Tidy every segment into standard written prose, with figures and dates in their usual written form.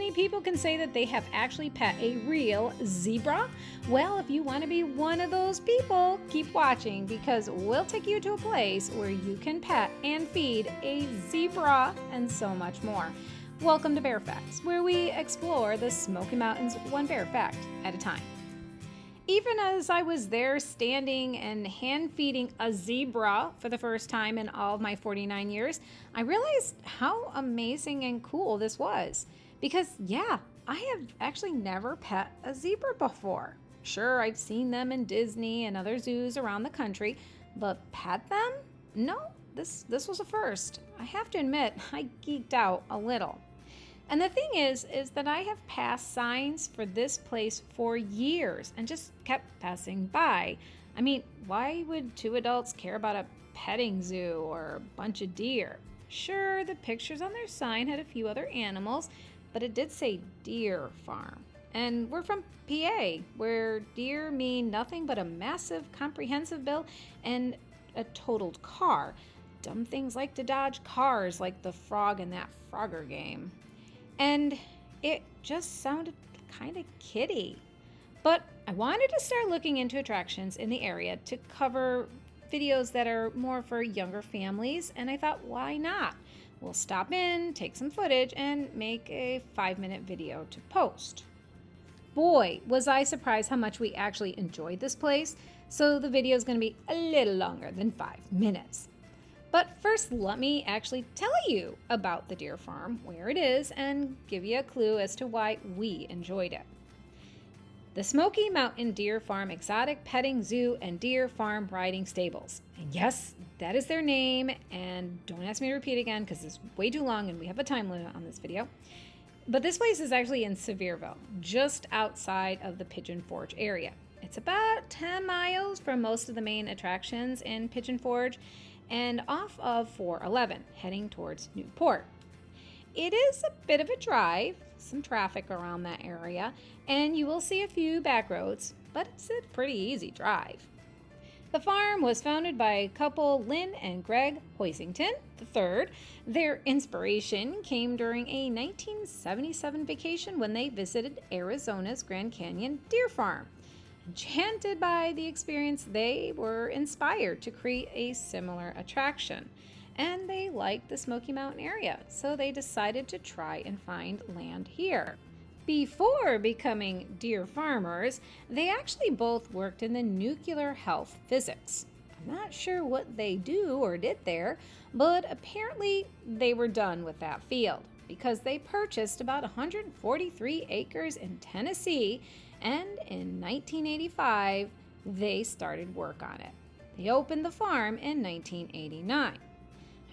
many people can say that they have actually pet a real zebra? Well, if you want to be one of those people, keep watching because we'll take you to a place where you can pet and feed a zebra and so much more. Welcome to Bear Facts, where we explore the Smoky Mountains one bear fact at a time. Even as I was there standing and hand feeding a zebra for the first time in all of my 49 years, I realized how amazing and cool this was. Because, yeah, I have actually never pet a zebra before. Sure, I've seen them in Disney and other zoos around the country, but pet them? No, this was a first. I have to admit, I geeked out a little. And the thing is that I have passed signs for this place for years and just kept passing by. I mean, why would two adults care about a petting zoo or a bunch of deer? Sure, the pictures on their sign had a few other animals, but it did say deer farm. And we're from PA, where deer mean nothing but a massive comprehensive bill and a totaled car. Dumb things like to dodge cars like the frog in that Frogger game. And it just sounded kind of kiddie. But I wanted to start looking into attractions in the area to cover videos that are more for younger families, and I thought, why not? We'll stop in, take some footage, and make a 5-minute video to post. Boy, was I surprised how much we actually enjoyed this place, so the video is going to be a little longer than 5 minutes. But first, let me actually tell you about the deer farm, where it is, and give you a clue as to why we enjoyed it. The Smoky Mountain Deer Farm Exotic Petting Zoo and Deer Farm Riding Stables. And yes, that is their name, and don't ask me to repeat again because it's way too long and we have a time limit on this video. But this place is actually in Sevierville, just outside of the Pigeon Forge area. It's about 10 miles from most of the main attractions in Pigeon Forge, and off of 411, heading towards Newport. It is a bit of a drive, some traffic around that area, and you will see a few back roads, but it's a pretty easy drive. The farm was founded by couple Lynn and Greg Hoisington III. Their inspiration came during a 1977 vacation when they visited Arizona's Grand Canyon Deer Farm. Enchanted by the experience, they were inspired to create a similar attraction. And they liked the Smoky Mountain area, so they decided to try and find land here. Before becoming deer farmers, they actually both worked in the nuclear health physics. I'm not sure what they do or did there, but apparently they were done with that field because they purchased about 143 acres in Tennessee, and in 1985, they started work on it. They opened the farm in 1989.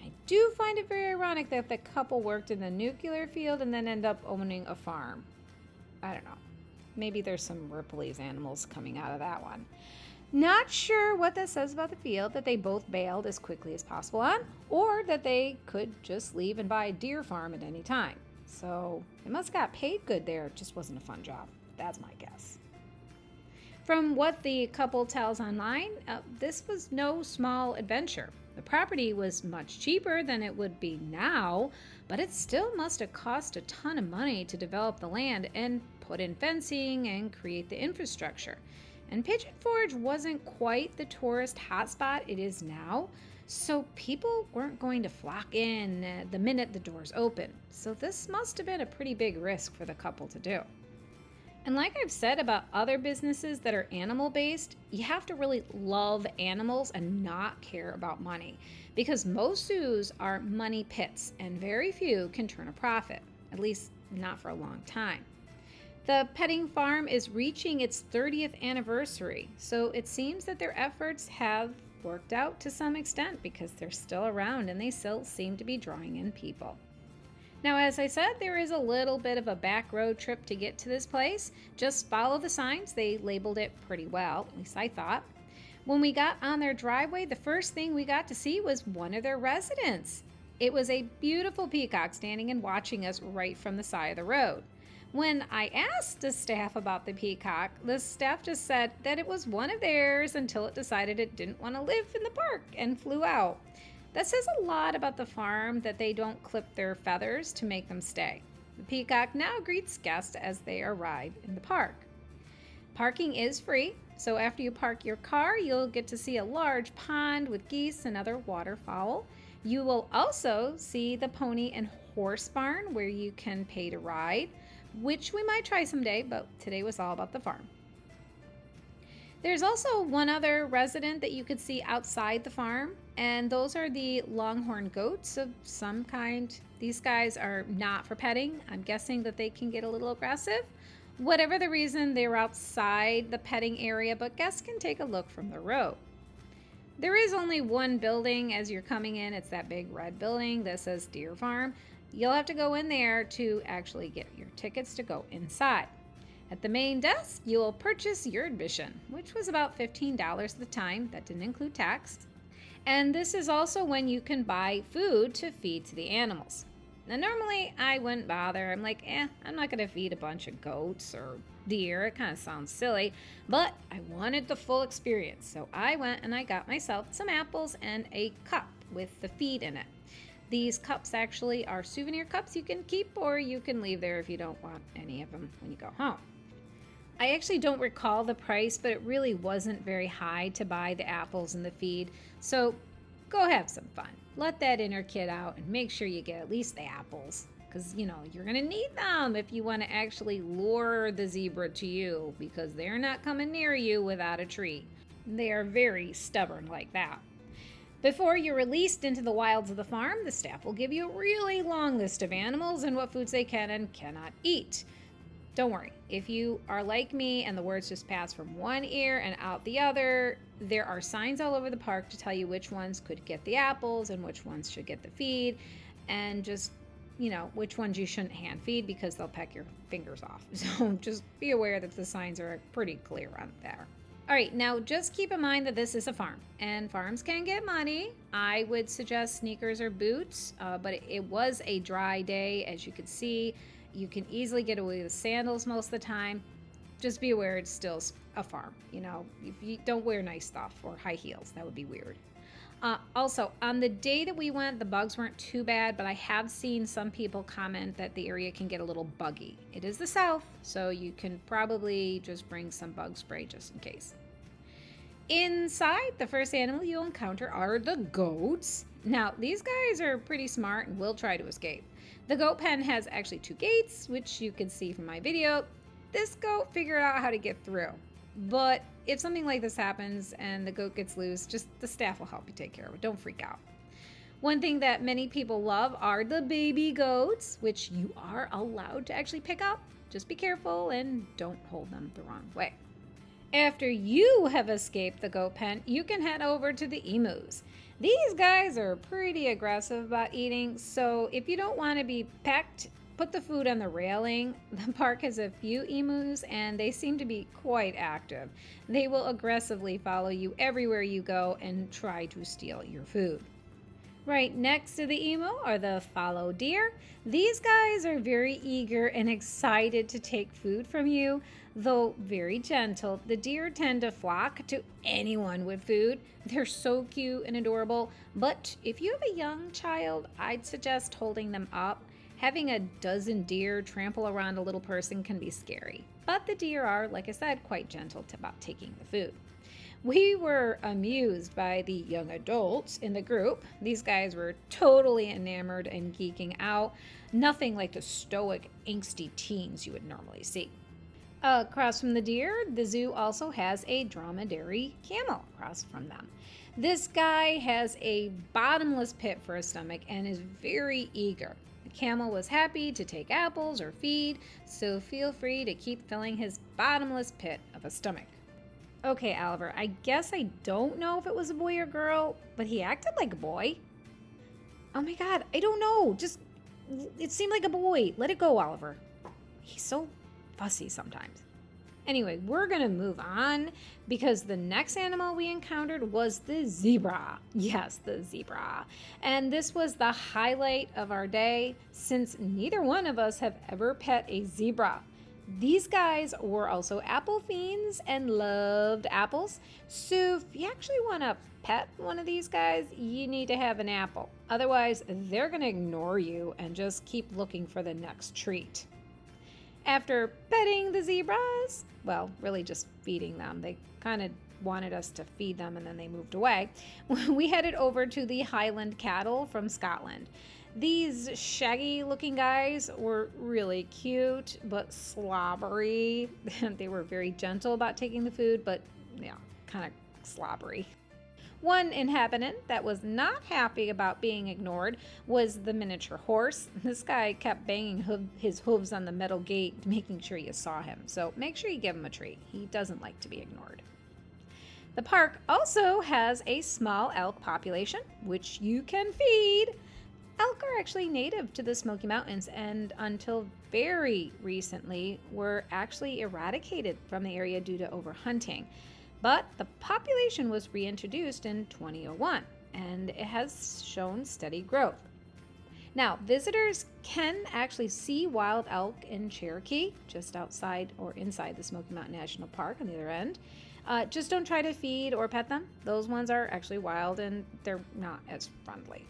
I do find it very ironic that the couple worked in the nuclear field and then end up owning a farm. I don't know. Maybe there's some Ripley's animals coming out of that one. Not sure what that says about the field that they both bailed as quickly as possible on, or that they could just leave and buy a deer farm at any time. So they must have got paid good there. It just wasn't a fun job. That's my guess. From what the couple tells online, this was no small adventure. The property was much cheaper than it would be now, but it still must have cost a ton of money to develop the land and put in fencing and create the infrastructure. And Pigeon Forge wasn't quite the tourist hotspot it is now, so people weren't going to flock in the minute the doors open. So this must have been a pretty big risk for the couple to do. And like I've said about other businesses that are animal-based, you have to really love animals and not care about money, because most zoos are money pits and very few can turn a profit, at least not for a long time. The petting farm is reaching its 30th anniversary, so it seems that their efforts have worked out to some extent because they're still around and they still seem to be drawing in people. Now, as I said, there is a little bit of a back road trip to get to this place. Just follow the signs. They labeled it pretty well, at least I thought. When we got on their driveway, the first thing we got to see was one of their residents. It was a beautiful peacock standing and watching us right from the side of the road. When I asked the staff about the peacock, the staff just said that it was one of theirs until it decided it didn't want to live in the park and flew out. That says a lot about the farm that they don't clip their feathers to make them stay. The peacock now greets guests as they arrive in the park. Parking is free, so after you park your car, you'll get to see a large pond with geese and other waterfowl. You will also see the pony and horse barn where you can pay to ride, which we might try someday, but today was all about the farm. There's also one other resident that you could see outside the farm, and those are the longhorn goats of some kind. These guys are not for petting. I'm guessing that they can get a little aggressive. Whatever the reason, they're outside the petting area, but guests can take a look from the road. There is only one building as you're coming in. It's that big red building that says Deer Farm. You'll have to go in there to actually get your tickets to go inside. At the main desk, you'll purchase your admission, which was about $15 at the time. That didn't include tax. And this is also when you can buy food to feed to the animals. Now, normally I wouldn't bother. I'm like, I'm not going to feed a bunch of goats or deer. It kind of sounds silly, but I wanted the full experience. So I went and I got myself some apples and a cup with the feed in it. These cups actually are souvenir cups you can keep, or you can leave there if you don't want any of them when you go home. I actually don't recall the price, but it really wasn't very high to buy the apples and the feed. So go have some fun. Let that inner kid out and make sure you get at least the apples, because you're going to need them if you want to actually lure the zebra to you, because they're not coming near you without a treat. They are very stubborn like that. Before you're released into the wilds of the farm, the staff will give you a really long list of animals and what foods they can and cannot eat. Don't worry, if you are like me and the words just pass from one ear and out the other, there are signs all over the park to tell you which ones could get the apples and which ones should get the feed, and just, which ones you shouldn't hand feed because they'll peck your fingers off. So just be aware that the signs are pretty clear on there. All right, now just keep in mind that this is a farm, and farms can get muddy. I would suggest sneakers or boots, but it was a dry day, as you could see. You can easily get away with sandals most of the time. Just be aware it's still a farm. If you don't wear nice stuff or high heels, that would be weird. Also, on the day that we went, the bugs weren't too bad, but I have seen some people comment that the area can get a little buggy. It is the South, so you can probably just bring some bug spray just in case. Inside, the first animal you'll encounter are the goats. Now, these guys are pretty smart and will try to escape. The goat pen has actually 2 gates, which you can see from my video. This goat figured out how to get through. But if something like this happens and the goat gets loose, just the staff will help you take care of it. Don't freak out. One thing that many people love are the baby goats, which you are allowed to actually pick up. Just be careful and don't hold them the wrong way. After you have escaped the goat pen, you can head over to the emus. These guys are pretty aggressive about eating, so if you don't want to be pecked, put the food on the railing. The park has a few emus and they seem to be quite active. They will aggressively follow you everywhere you go and try to steal your food. Right next to the emu are the fallow deer. These guys are very eager and excited to take food from you. Though very gentle, the deer tend to flock to anyone with food. They're so cute and adorable, but if you have a young child, I'd suggest holding them up. Having a dozen deer trample around a little person can be scary, but the deer are, like I said, quite gentle about taking the food. We were amused by the young adults in the group. These guys were totally enamored and geeking out. Nothing like the stoic, angsty teens you would normally see. Across from the deer, the zoo also has a dromedary camel across from them. This guy has a bottomless pit for a stomach and is very eager. The camel was happy to take apples or feed, so feel free to keep filling his bottomless pit of a stomach. Okay, Oliver, I guess I don't know if it was a boy or girl, but he acted like a boy. Oh my God, I don't know. It seemed like a boy. Let it go, Oliver. He's so fussy sometimes. Anyway, we're gonna move on because the next animal we encountered was the zebra. Yes, the zebra. And this was the highlight of our day since neither one of us have ever pet a zebra. These guys were also apple fiends and loved apples. So if you actually want to pet one of these guys, you need to have an apple. Otherwise, they're going to ignore you and just keep looking for the next treat. After petting the zebras, well, really just feeding them, they kind of wanted us to feed them and then they moved away, we headed over to the Highland Cattle from Scotland. These shaggy looking guys were really cute but slobbery. They were very gentle about taking the food, but yeah, kind of slobbery. One inhabitant that was not happy about being ignored was the miniature horse. This guy kept banging his hooves on the metal gate, making sure you saw him. So make sure you give him a treat. He doesn't like to be ignored. The park also has a small elk population, which you can feed. Elk are actually native to the Smoky Mountains and until very recently were actually eradicated from the area due to overhunting. But the population was reintroduced in 2001 and it has shown steady growth. Now, visitors can actually see wild elk in Cherokee, just outside or inside the Smoky Mountain National Park on the other end. Just don't try to feed or pet them. Those ones are actually wild and they're not as friendly.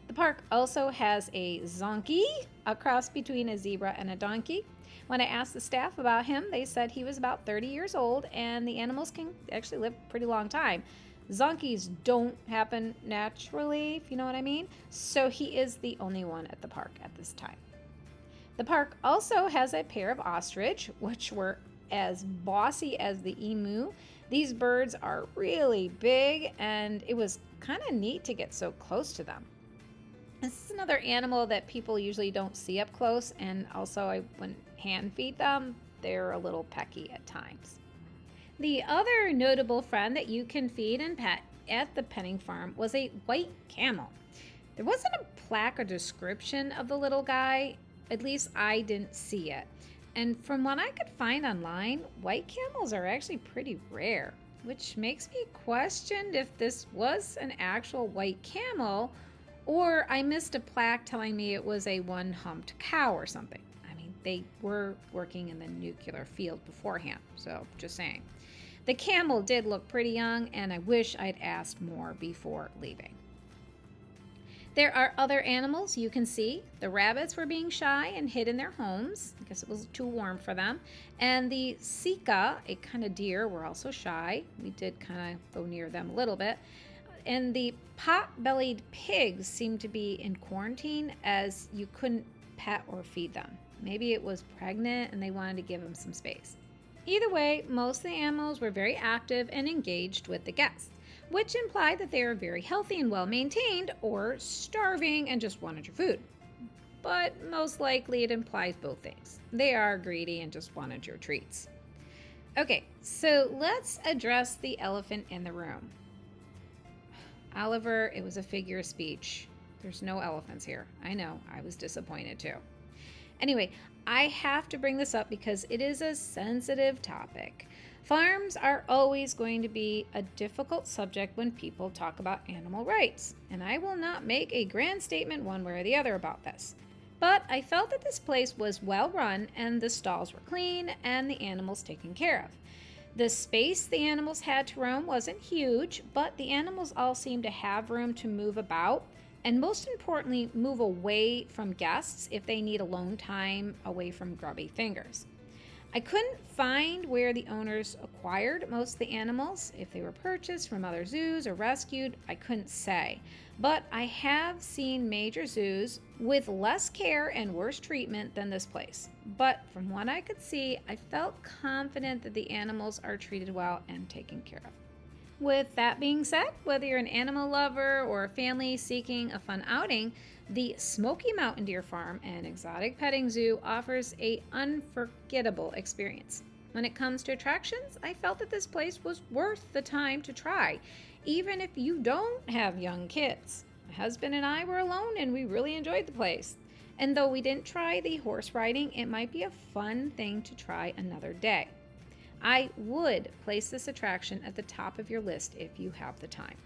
The park also has a zonkey, a cross between a zebra and a donkey. When I asked the staff about him, they said he was about 30 years old and the animals can actually live a pretty long time. Zonkeys don't happen naturally, if you know what I mean, so he is the only one at the park at this time. The park also has a pair of ostrich, which were as bossy as the emu. These birds are really big and it was kind of neat to get so close to them. This is another animal that people usually don't see up close, and also I wouldn't hand feed them. They're a little pecky at times. The other notable friend that you can feed and pet at the petting farm was a white camel. There wasn't a plaque or description of the little guy, at least I didn't see it. And from what I could find online, white camels are actually pretty rare, which makes me question if this was an actual white camel or I missed a plaque telling me it was a one-humped cow or something. I mean, they were working in the nuclear field beforehand, so just saying. The camel did look pretty young, and I wish I'd asked more before leaving. There are other animals you can see. The rabbits were being shy and hid in their homes. I guess it was too warm for them. And the sika, a kind of deer, were also shy. We did kind of go near them a little bit. And the pot-bellied pigs seemed to be in quarantine as you couldn't pet or feed them. Maybe it was pregnant and they wanted to give them some space. Either way, most of the animals were very active and engaged with the guests, which implied that they were very healthy and well-maintained or starving and just wanted your food. But most likely it implies both things. They are greedy and just wanted your treats. Okay, so let's address the elephant in the room. Oliver, it was a figure of speech. There's no elephants here. I know, I was disappointed too. Anyway, I have to bring this up because it is a sensitive topic. Farms are always going to be a difficult subject when people talk about animal rights, and I will not make a grand statement one way or the other about this. But I felt that this place was well run and the stalls were clean and the animals taken care of. The space the animals had to roam wasn't huge, but the animals all seemed to have room to move about, and most importantly, move away from guests if they need alone time away from grubby fingers. I couldn't find where the owners acquired most of the animals. If they were purchased from other zoos or rescued, I couldn't say. But I have seen major zoos with less care and worse treatment than this place. But from what I could see, I felt confident that the animals are treated well and taken care of. With that being said, whether you're an animal lover or a family seeking a fun outing, the Smoky Mountain Deer Farm and Exotic Petting Zoo offers an unforgettable experience. When it comes to attractions, I felt that this place was worth the time to try, even if you don't have young kids. My husband and I were alone and we really enjoyed the place. And though we didn't try the horse riding, it might be a fun thing to try another day. I would place this attraction at the top of your list if you have the time.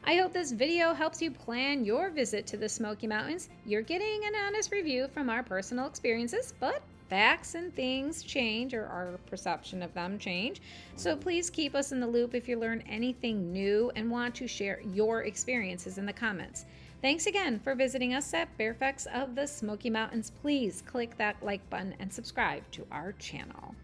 I hope this video helps you plan your visit to the Smoky Mountains. You're getting an honest review from our personal experiences, but facts and things change, or our perception of them change. So please keep us in the loop if you learn anything new and want to share your experiences in the comments. Thanks again for visiting us at Fairfax of the Smoky Mountains. Please click that like button and subscribe to our channel.